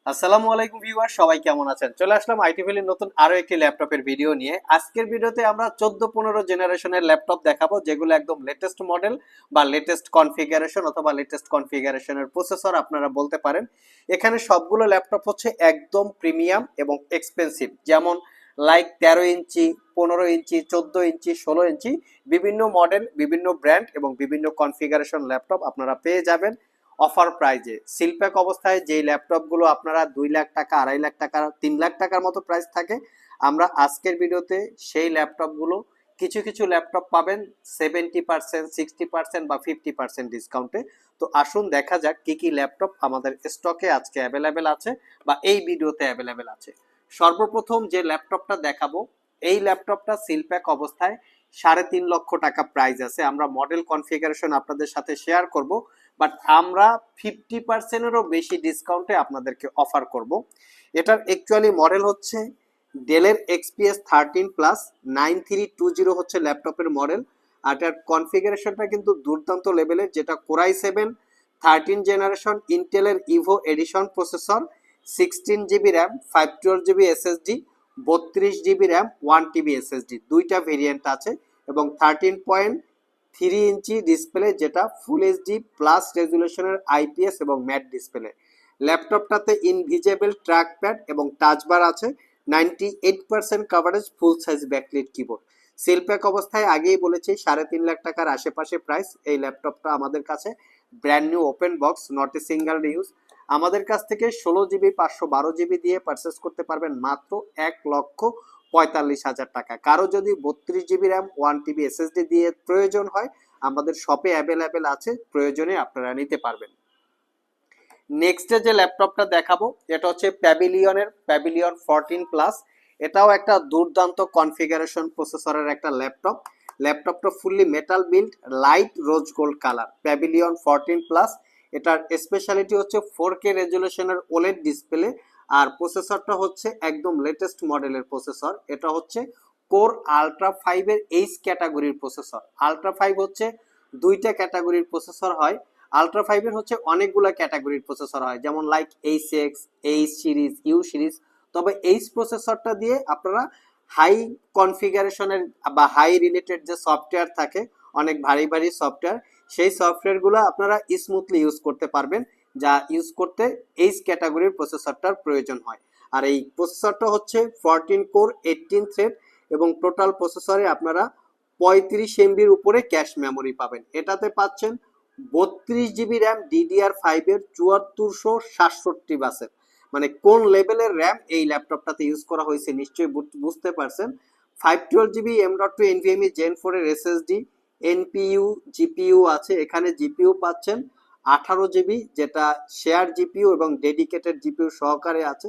আসসালামু আলাইকুম ভিউয়ার, সবাই কেমন আছেন? চলে আসলাম আইটি ভ্যালির নতুন আরো একটি ল্যাপটপের ভিডিও নিয়ে। আজকের ভিডিওতে আমরা 14-15 জেনারেশনের ল্যাপটপ দেখাবো, যেগুলো একদম লেটেস্ট মডেল বা লেটেস্ট কনফিগারেশন অথবা লেটেস্ট কনফিগারেশনের প্রসেসর আপনারা বলতে পারেন। এখানে সবগুলো ল্যাপটপ হচ্ছে একদম প্রিমিয়াম এবং এক্সপেন্সিভ, যেমন লাইক 13 ইঞ্চি, 15 ইঞ্চি, 14 ইঞ্চি, 16 ইঞ্চি, বিভিন্ন মডেল, বিভিন্ন ব্র্যান্ড এবং বিভিন্ন কনফিগারেশন ল্যাপটপ আপনারা পেয়ে যাবেন অফার প্রাইজে। সিলপ্যাক অবস্থায় যেই ল্যাপটপগুলো আপনারা 2 লাখ টাকা, 2.5 লাখ টাকা, 3 লাখ টাকার মতো প্রাইস থাকে, আমরা আজকের ভিডিওতে সেই ল্যাপটপগুলো কিছু কিছু ল্যাপটপ পাবেন 70%, 60% বা 50% ডিসকাউন্টে। তো আসুন দেখা যাক কি কি ল্যাপটপ আমাদের স্টকে আজকে অ্যাভেলেবেল আছে বা এই ভিডিওতে অ্যাভেলেবেল আছে। সর্বপ্রথম যে ল্যাপটপটা দেখাবো, এই ল্যাপটপটা সিলপ্যাক অবস্থায় 3.5 লক্ষ টাকা প্রাইস আছে। আমরা মডেল কনফিগারেশন আপনাদের সাথে শেয়ার করব, বাট আমরা 50%-এরও বেশি ডিসকাউন্টে আপনাদেরকে অফার করব। এটার অ্যাকচুয়ালি মডেল হচ্ছে ডেলের এক্সপিএস 13+9320 হচ্ছে ল্যাপটপের মডেল। আর এটার কনফিগারেশনটা কিন্তু দুর্দান্ত লেভেলের, যেটা কোরাই 7 13 জেনারেশন ইন্টেলের Evo edition processor, 16 GB RAM, 512 GB SSD, 32 GB RAM, 1 TB SSD, দুইটা ভেরিয়েন্ট আছে এবং 13.3 ইঞ্চি ডিসপ্লে, যেটা ফুল এইচডি প্লাস রেজুলেশনের আইপিএস এবং ম্যাট ডিসপ্লে। ল্যাপটপটাতে ইনভিজিবল ট্র্যাকপ্যাড এবং টাচবার আছে, 98% coverage, full size backlit keyboard. Seal pack অবস্থায় আগেই বলেছি 3.5 লাখ টাকার আশেপাশে প্রাইস। এই ল্যাপটপটা আমাদের কাছে brand new open box, not a single use. আমাদের কাছ থেকে 16 জিবি 512 জিবি দিয়ে পারচেস করতে পারবেন মাত্র 1,45,000 টাকা। কারো যদি 32 জিবি র্যাম, 1 টিবি এসএসডি দিয়ে প্রয়োজন হয়, আমাদের শপে অ্যাভেলেবেল আছে, প্রয়োজনে আপনারা নিতে পারবেন। নেক্সটে যে ল্যাপটপটা দেখাবো, এটা হচ্ছে প্যাভিলিয়ন 14 প্লাস। এটাও একটা দুর্দান্ত কনফিগারেশন প্রসেসরের একটা ল্যাপটপ। ল্যাপটপটা fully metal build, light rose gold colour, pavilion 14 plus. এটার স্পেশালিটি হচ্ছে 4K রেজুলেশনের ওলেড ডিসপ্লে, আর প্রসেসরটা হচ্ছে একদম লেটেস্ট মডেলের প্রসেসর। এটা হচ্ছে কোর আলট্রা 5-এর এইচ ক্যাটাগরির প্রসেসর। আলট্রা 5 হচ্ছে দুইটা ক্যাটাগরির প্রসেসর হয়, আলট্রা 5-এর হচ্ছে অনেকগুলো ক্যাটাগরির প্রসেসর হয়, যেমন like H H series, you series. তবে এইচ প্রসেসরটা দিয়ে আপনারা হাই কনফিগারেশনের বা হাই রিলেটেড যে সফটওয়্যার থাকে, অনেক ভারী ভারী সফটওয়্যার, সেই সফটওয়্যারগুলো আপনারা স্মুথলি ইউজ করতে পারবেন, যা ইউজ করতে এইচ ক্যাটাগরির প্রসেসরটার প্রয়োজন হয়। আর এই প্রসেসরটা হচ্ছে 14 কোর 18 থ্রেড এবং টোটাল প্রসেসরে আপনারা 35 MBর উপরে ক্যাশ মেমোরি পাবেন। এটাতে পাচ্ছেন 32 জিবি র্যাম, DDR5-এর 7467 বাসের। মানে কোন লেভেলের র্যাম এই ল্যাপটপটাতে ইউজ করা হয়েছে নিশ্চয়ই বুঝতে পারছেন। 512 জিবি M.2 NVMe Gen 4-এর এসএসডি, এনপিইউ জিপিইউ আছে। এখানে জিপিইউ পাচ্ছেন 18 জিবি, যেটা শেয়ার জিপিইউ এবং ডেডিকেটেড জিপিইউ সহকারে আছে।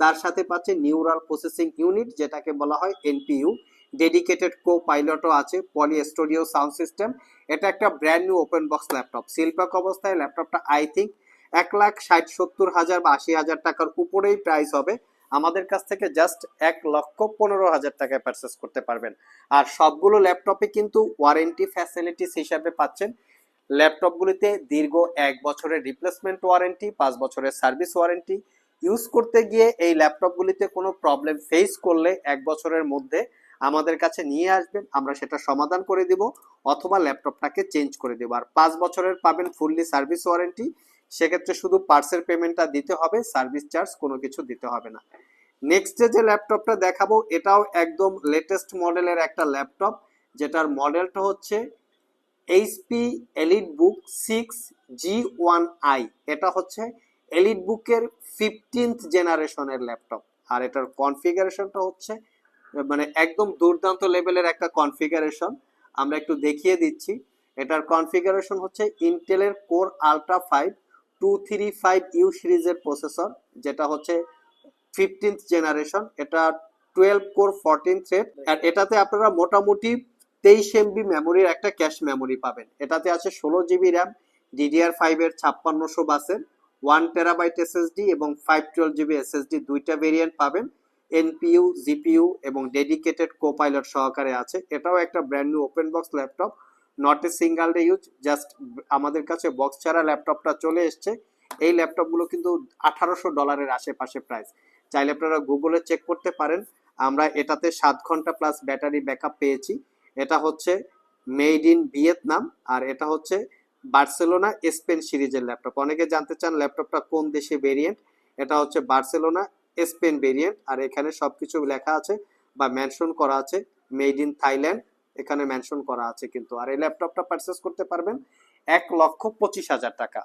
তার সাথে পাচ্ছেন নিউরাল প্রসেসিং ইউনিট, যেটাকে বলা হয় এনপিইউ। ডেডিকেটেড কো পাইলটও আছে, পলি স্টুডিও সাউন্ড সিস্টেম। এটা একটা brand new open box laptop. Seal pack অবস্থায় ল্যাপটপটা আই থিঙ্ক 1,60,70,000 বা 80,000 টাকার উপরেই প্রাইস হবে। আমাদের কাছ থেকে জাস্ট 1,15,000 টাকায় পারচেস করতে পারবেন। আর সবগুলো ল্যাপটপে কিন্তু ওয়ারেন্টি ফ্যাসিলিটিস হিসাবে পাচ্ছেন। ল্যাপটপগুলিতে দীর্ঘ 1 বছরের রিপ্লেসমেন্ট ওয়ারেন্টি, 5 বছরের সার্ভিস ওয়ারেন্টি। ইউজ করতে গিয়ে এই ল্যাপটপগুলিতে কোনো প্রবলেম ফেস করলে 1 বছরের মধ্যে আমাদের কাছে নিয়ে আসবেন, আমরা সেটা সমাধান করে দিব অথবা ল্যাপটপটাকে চেঞ্জ করে দেব। আর 5 বছরের পাবেন ফুললি সার্ভিস ওয়ারেন্টি। সেক্ষেত্রে শুধু পার্টসের পেমেন্টটা দিতে হবে, সার্ভিস চার্জ কোনো কিছু দিতে হবে না। নেক্সট যে ল্যাপটপটা দেখাবো, এটাও একদম লেটেস্ট মডেলের একটা ল্যাপটপ, যেটার মডেলটা হচ্ছে এইচপি এলিটবুক 6G1i। এটা হচ্ছে এলিটবুকের 15th জেনারেশনের ল্যাপটপ। আর এটার কনফিগারেশনটা হচ্ছে মানে একদম দুর্দান্ত লেভেলের একটা কনফিগারেশন। আমরা একটু দেখিয়ে দিচ্ছি। এটার কনফিগারেশন হচ্ছে ইন্টেলের কোর আলট্রা 5 235U সিরিজের প্রসেসর, যেটা হচ্ছে 15th জেনারেশন। এটা 12 কোর 14 থ্রেড। আর এটাতে আপনারা মোটামুটি 23 MB মেমোরির একটা ক্যাশ মেমোরি পাবেন। এটাতে আছে 16 জিবি র্যাম, DDR5-এর 5600 বাসের, 1 TB এসএসডি এবং 512 জিবি এসএসডি, দুইটা ভেরিয়েন্ট পাবেন। এনপিইউ, জিপিইউ এবং ডেডিকেটেড কোপাইলট সহকারে আছে। এটাও একটা brand new open box laptop, not a single day use. Just আমাদের কাছে বক্স ছাড়া ল্যাপটপটা চলে এসছে, এই ল্যাপটপগুলো কিন্তু $1800 আশেপাশে প্রাইস। চাইলে আপনারা গুগলে চেক করতে পারেন। আমরা এটাতে 7 ঘন্টা প্লাস ব্যাটারি ব্যাকআপ পেয়েছি। এটা হচ্ছে মেড ইন ভিয়েতনাম, আর এটা হচ্ছে বার্সেলোনা স্পেন সিরিজের ল্যাপটপ। অনেকে জানতে চান ল্যাপটপটা কোন দেশে ভেরিয়েন্ট, এটা হচ্ছে বার্সেলোনা স্পেন ভেরিয়েন্ট, আর এখানে সবকিছু লেখা আছে বা মেনশন করা আছে মেড ইন থাইল্যান্ড, এখানে মেনশন করা আছে কিন্তু। আর এই ল্যাপটপটা পারচেস করতে পারবেন 1,25,000 টাকা।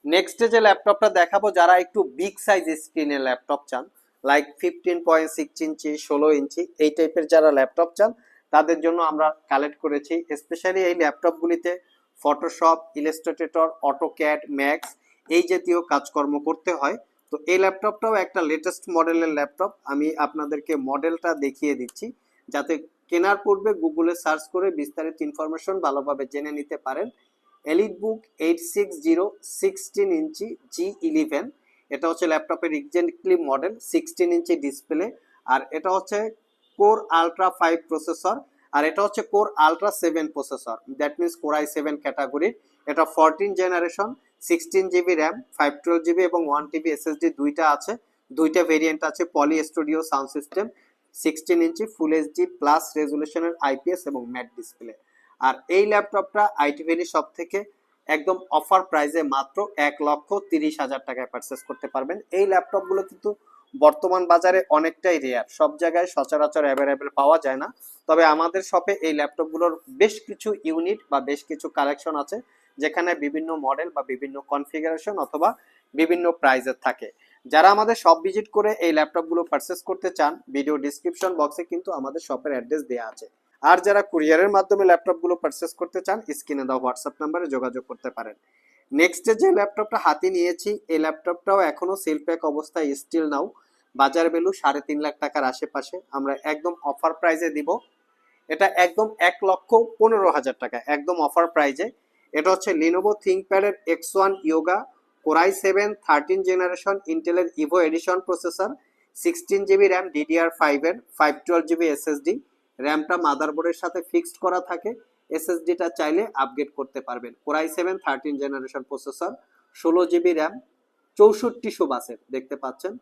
নেক্সট যে ল্যাপটপটা দেখাবো, যারা একটু বিগ সাইজ স্ক্রিনের ল্যাপটপ চান, লাইক 15.6 ইঞ্চি 16 ইঞ্চি এই টাইপের যারা ল্যাপটপ চান, তাদের জন্য আমরা কালেক্ট করেছি। স্পেশালি এই ল্যাপটপগুলিতে ফটোশপ, ইলাস্ট্রেটর, অটোক্যাড, ম্যাক্স এই জাতীয় কাজকর্ম করতে হয়। তো এই ল্যাপটপটাও একটা লেটেস্ট মডেলের ল্যাপটপ। আমি আপনাদেরকে মডেলটা দেখিয়ে দিচ্ছি, যাতে কেনার পূর্বে গুগলে সার্চ করে বিস্তারিত ইনফরমেশন ভালোভাবে জেনে নিতে পারেন। এলিটবুক 860 16 ইঞ্চি G11, এটা হচ্ছে ল্যাপটপের এক্স্যাক্টলি মডেল, 16 ইঞ্চি ডিসপ্লে, আর এটা হচ্ছে কোর আলট্রা 5 প্রসেসর, আর এটা হচ্ছে core ultra 7 processor, that means core i7 ক্যাটাগরির। এটা 14 জেনারেশন, 16 GB র্যাম, 512 GB এবং 1 TB SSD দুইটা আছে, দুইটা ভেরিয়েন্ট আছে। পলি স্টুডিও সাউন্ড সিস্টেম, 16 ইঞ্চি ফুল এইচডি প্লাস রেজুলেশনের IPS এবং ম্যাট ডিসপ্লে। আর এই ল্যাপটপটা আইটি ভ্যালি শপ থেকে একদম অফার প্রাইসে মাত্র 1,30,000 টাকায় পারচেস করতে পারবেন। এই ল্যাপটপগুলো কিন্তু বর্তমান বাজারে অনেকটাই রেয়ার, সব জায়গায় সচরাচর অ্যাভেলেবেল পাওয়া যায় না। তবে আমাদের শপে এই ল্যাপটপগুলোর বেশ কিছু ইউনিট বা বেশ কিছু কালেকশন আছে, যেখানে বিভিন্ন মডেল বা বিভিন্ন কনফিগারেশন অথবা বিভিন্ন প্রাইজের থাকে। যারা আমাদের শপ ভিজিট করে এই ল্যাপটপগুলো পারচেস করতে চান, ভিডিও ডিসক্রিপশন বক্সে কিন্তু আমাদের শপের অ্যাড্রেস দেওয়া আছে। আর যারা কুরিয়ারের মাধ্যমে ল্যাপটপগুলো পারচেস করতে চান, স্ক্রিনে দেওয়া হোয়াটসঅ্যাপ নাম্বারে যোগাযোগ করতে পারেন। নেক্সট যে ল্যাপটপটা হাতে নিয়েছি, এই ল্যাপটপটাও এখনো সেল প্যাক অবস্থায় স্টিল নাও, বাজার ভ্যালু 3.5 লাখ টাকার আশেপাশে। আমরা একদম অফার প্রাইজে দিব, এটা একদম 1,15,000 টাকা, একদম অফার প্রাইজে। এটা হচ্ছে লিনোভো থিংকপ্যাডের X1 Yoga core i7 13 generation ইন্টেলের Evo edition processor, 16 GB RAM DDR5 এর, 512 GB SSD। র্যামটা মাদারবোর্ডের সাথে ফিক্সড করা থাকে, এসএসডিটা চাইলে আপগ্রেড করতে পারবেন। Core i7 13 generation processor, 16 GB RAM, 6400 বাসের, দেখতে পাচ্ছেন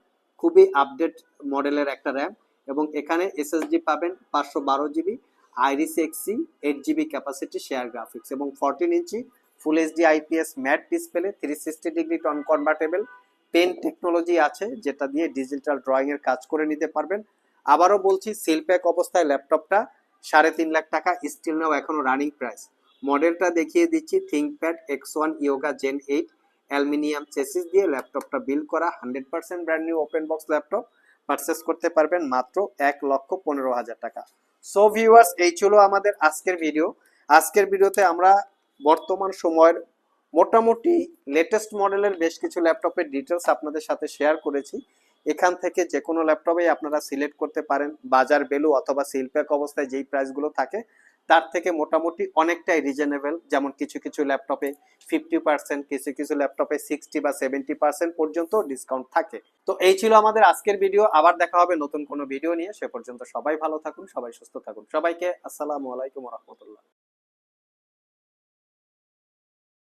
খুবই আপডেট মডেলের একটা র্যাম। এবং এখানে এসএসডি পাবেন 512 GB, Iris Xe 8 GB capacity share graphics এবং 14 inch full HD IPS matte display, 360 degree touch convertible pen technology আছে, যেটা দিয়ে ডিজিটাল ড্রয়িং এর কাজ করে নিতে পারবেন। আবারও বলছি, সেল প্যাক অবস্থায় ল্যাপটপটা 3.5 লাখ টাকা, স্টিল নাও এখনো রানিং প্রাইস। মডেলটা দেখিয়ে দিচ্ছি, ThinkPad X1 Yoga Gen 8 aluminium chassis দিয়ে ল্যাপটপটা বিল্ড করা, 100% brand new open box laptop. Purchase করতে পারবেন মাত্র 1,15,000 টাকা। সো ভিউয়ার্স, এই ছিল আমাদের আজকের ভিডিও। আজকের ভিডিওতে আমরা বর্তমান সময়ের মোটামুটি লেটেস্ট মডেলের বেশ কিছু ল্যাপটপের ডিটেলস আপনাদের সাথে শেয়ার করেছি। এখান থেকে যে কোনো ল্যাপটপেই আপনারা সিলেক্ট করতে পারেন। বাজার ভ্যালু অথবা সেল প্যাক অবস্থায় যেই প্রাইসগুলো থাকে তার থেকে মোটামুটি অনেকটাই রিজনেবল। যেমন কিছু কিছু ল্যাপটপে 50%, কিছু কিছু ল্যাপটপে 60 বা 70% পর্যন্ত ডিসকাউন্ট থাকে। তো এই ছিল আমাদের আজকের ভিডিও। আবার দেখা হবে নতুন কোনো ভিডিও নিয়ে। সে পর্যন্ত সবাই ভালো থাকুন, সবাই সুস্থ থাকুন। সবাইকে আসসালামু আলাইকুম ওয়া রাহমাতুল্লাহ।